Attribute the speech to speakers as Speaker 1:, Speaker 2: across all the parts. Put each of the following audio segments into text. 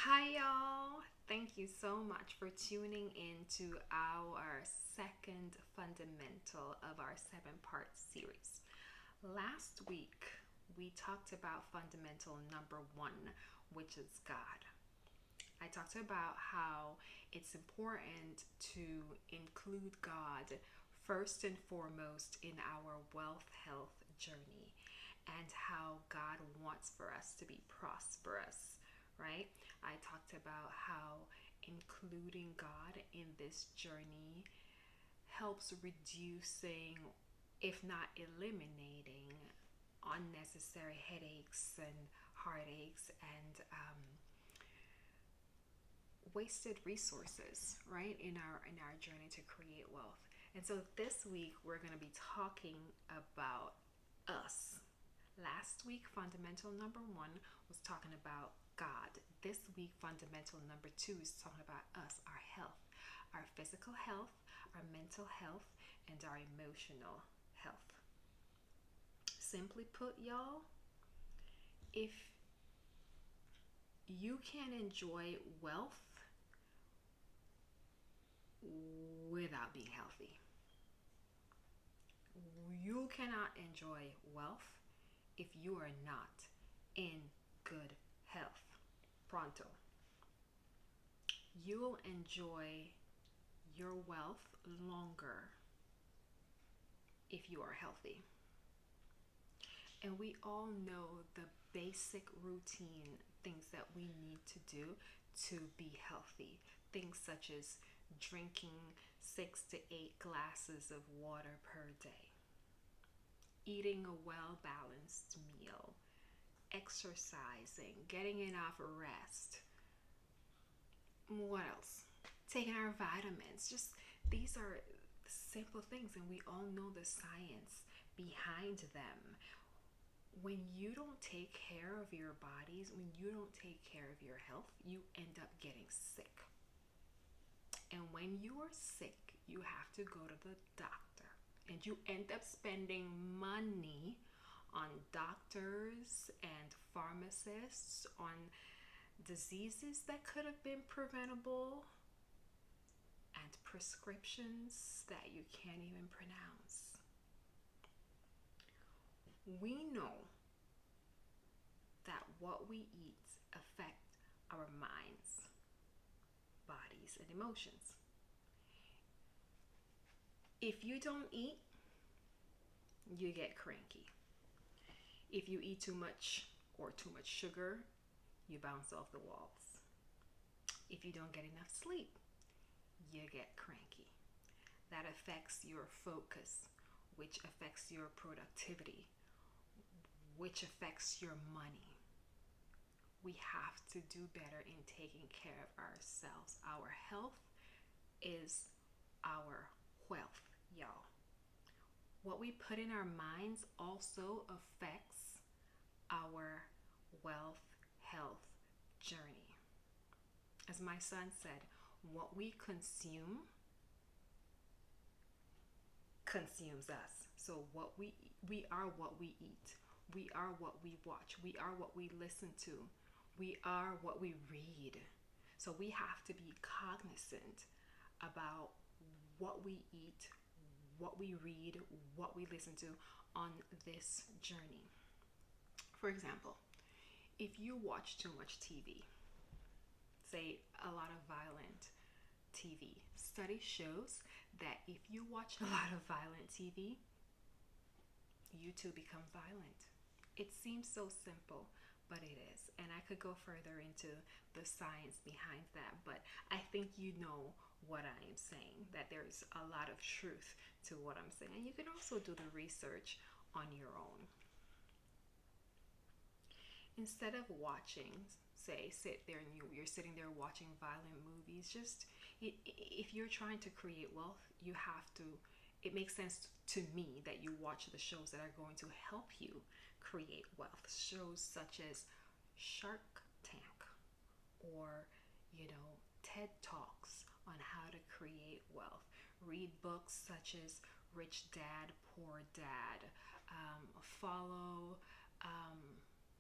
Speaker 1: Hi, y'all. Thank you so much for tuning in to our second fundamental of our seven-part series. Last week, we talked about fundamental number one, which is God. I talked about how it's important to include God first and foremost in our wealth health journey and how God wants for us to be prosperous, right? I talked about how including God in this journey helps reducing, if not eliminating, unnecessary headaches and heartaches and wasted resources, right, in our journey to create wealth. And so this week we're going to be talking about us. Last week, fundamental number one was talking about God. This week, fundamental number two is talking about us, our health, our physical health, our mental health, and our emotional health. Simply put, y'all, if you can enjoy wealth without being healthy, you cannot enjoy wealth if you are not in good health. Pronto. You'll enjoy your wealth longer if you are healthy. And we all know the basic routine things that we need to do to be healthy. Things such as drinking 6 to 8 glasses of water per day, eating a well balanced meal, exercising, getting enough rest. What else? Taking our vitamins. Just these are simple things, and we all know the science behind them. When you don't take care of your bodies, when you don't take care of your health, you end up getting sick. And when you are sick, you have to go to the doctor. And you end up spending money on doctors and pharmacists, on diseases that could have been preventable, and prescriptions that you can't even pronounce. We know that what we eat affect our minds, bodies, and emotions. If you don't eat, you get cranky. If you eat too much or too much sugar, you bounce off the walls. If you don't get enough sleep, you get cranky. That affects your focus, which affects your productivity, which affects your money. We have to do better in taking care of ourselves. Our health is our wealth, y'all. What we put in our minds also affects our wealth health journey. As my son said, what we consume consumes us. So we are what we eat. We are what we watch. We are what we listen to. We are what we read. So we have to be cognizant about what we eat, what we read, what we listen to on this journey. For example, if you watch too much TV, say a lot of violent TV, study shows that if you watch a lot of violent TV, you too become violent. It seems so simple, but it is. And I could go further into the science behind that, but I think you know what I am saying, that there's a lot of truth to what I'm saying. And you can also do the research on your own. Instead of watching, say, you're sitting there watching violent movies, just if you're trying to create wealth, you have to, it makes sense to me that you watch the shows that are going to help you create wealth. Shows such as Shark Tank or, TED Talks on how to create wealth. Read books such as Rich Dad, Poor Dad. Follow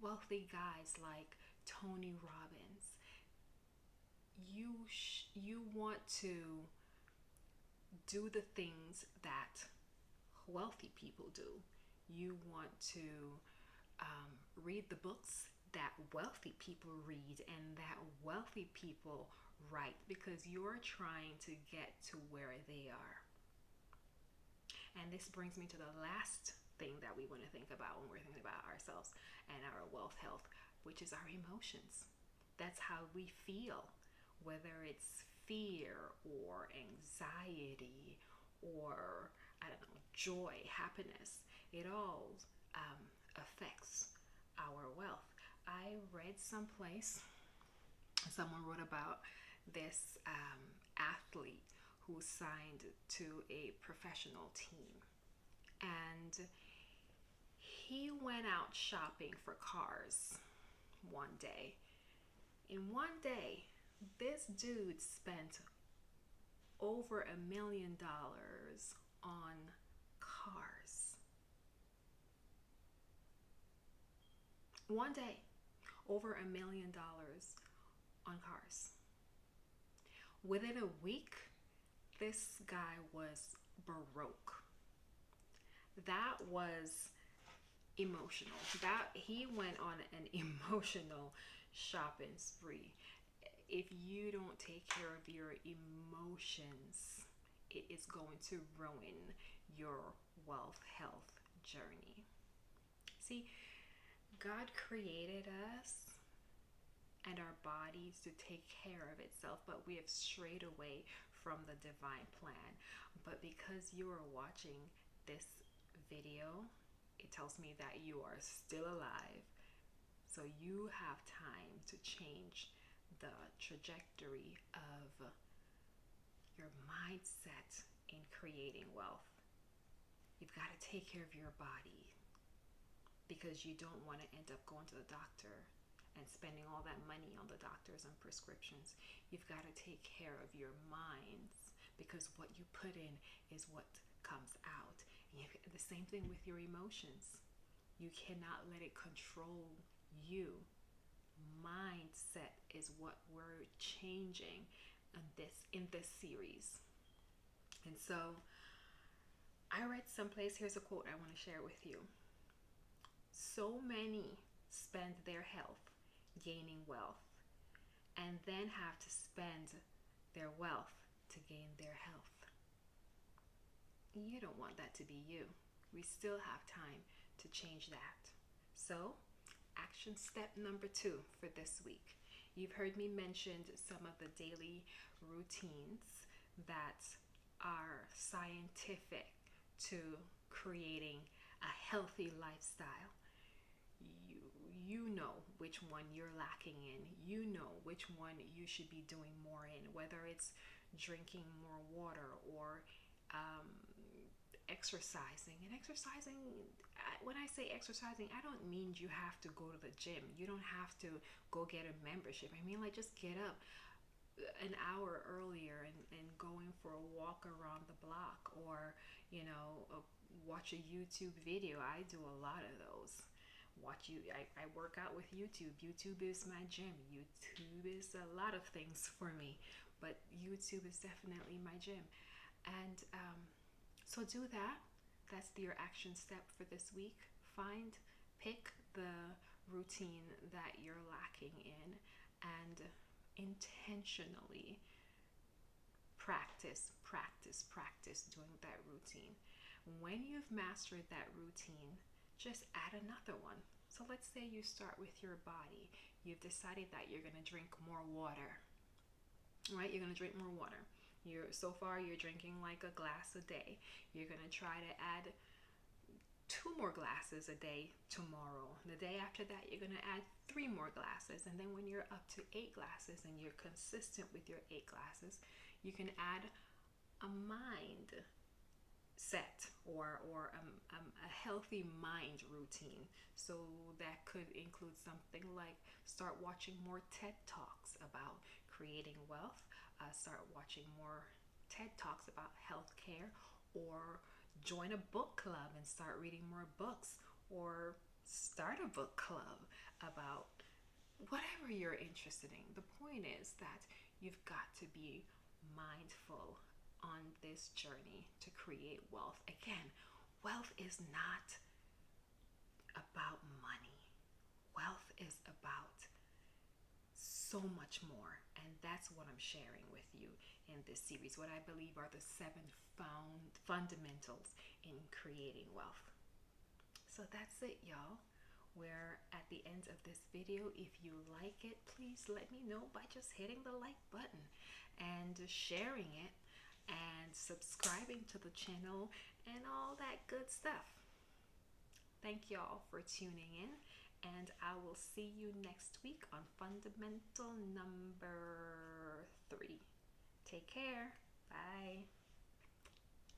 Speaker 1: wealthy guys like Tony Robbins. you want to do the things that wealthy people do. You want to read the books that wealthy people read and that wealthy people write, because you're trying to get to where they are. And this brings me to the last thing that we want to think about when we're thinking about ourselves and our wealth health, which is our emotions. That's how we feel, whether it's fear or anxiety or, I don't know, joy, happiness. It all affects our wealth. I read someplace, someone wrote about this athlete who signed to a professional team. And he went out shopping for cars one day. In one day, this dude spent over $1 million on cars. One day, over $1 million on cars. Within a week, this guy was broke. That was emotional. That he went on an emotional shopping spree. If you don't take care of your emotions, it is going to ruin your wealth health journey. See, God created us and our bodies to take care of itself, but we have strayed away from the divine plan. But because you are watching this video, it tells me that you are still alive. So you have time to change the trajectory of your mindset in creating wealth. You've got to take care of your body, because you don't want to end up going to the doctor and spending all that money on the doctors and prescriptions. You've got to take care of your minds, because what you put in is what comes out. And the same thing with your emotions. You cannot let it control you. Mindset is what we're changing in this series. And so I read someplace, here's a quote I want to share with you. So many spend their health gaining wealth and then have to spend their wealth to gain their health. You don't want that to be you. We still have time to change that. So, action step number 2 for this week. You've heard me mention some of the daily routines that are scientific to creating a healthy lifestyle. You know which one you're lacking in. You know which one you should be doing more in, whether it's drinking more water or exercising. And exercising, when I say exercising, I don't mean you have to go to the gym. You don't have to go get a membership. I mean, like, just get up an hour earlier and going for a walk around the block, or watch a YouTube video. I do a lot of those. I work out with YouTube. YouTube is my gym. YouTube is a lot of things for me, but YouTube is definitely my gym. And so do that. That's your action step for this week. Pick the routine that you're lacking in, and intentionally practice doing that routine. When you've mastered that routine, just add another one. So let's say you start with your body. You've decided that you're going to drink more water, right? You're going to drink more water. So far you're drinking like a glass a day. You're going to try to add 2 more glasses a day tomorrow. The day after that, you're going to add 3 more glasses. And then when you're up to 8 glasses and you're consistent with your 8 glasses, you can add a mind set or a healthy mind routine. So that could include something like start watching more TED Talks about creating wealth, start watching more TED Talks about healthcare, or join a book club and start reading more books, or start a book club about whatever you're interested in. The point is that You've got to be mindful on this journey to create wealth. Again, wealth is not about money. Wealth is about so much more. And that's what I'm sharing with you in this series. What I believe are the seven fundamentals in creating wealth. So that's it, y'all. We're at the end of this video. If you like it, please let me know by just hitting the like button and sharing it and subscribing to the channel and all that good stuff. Thank y'all for tuning in, and I will see you next week on fundamental number 3. Take care. Bye.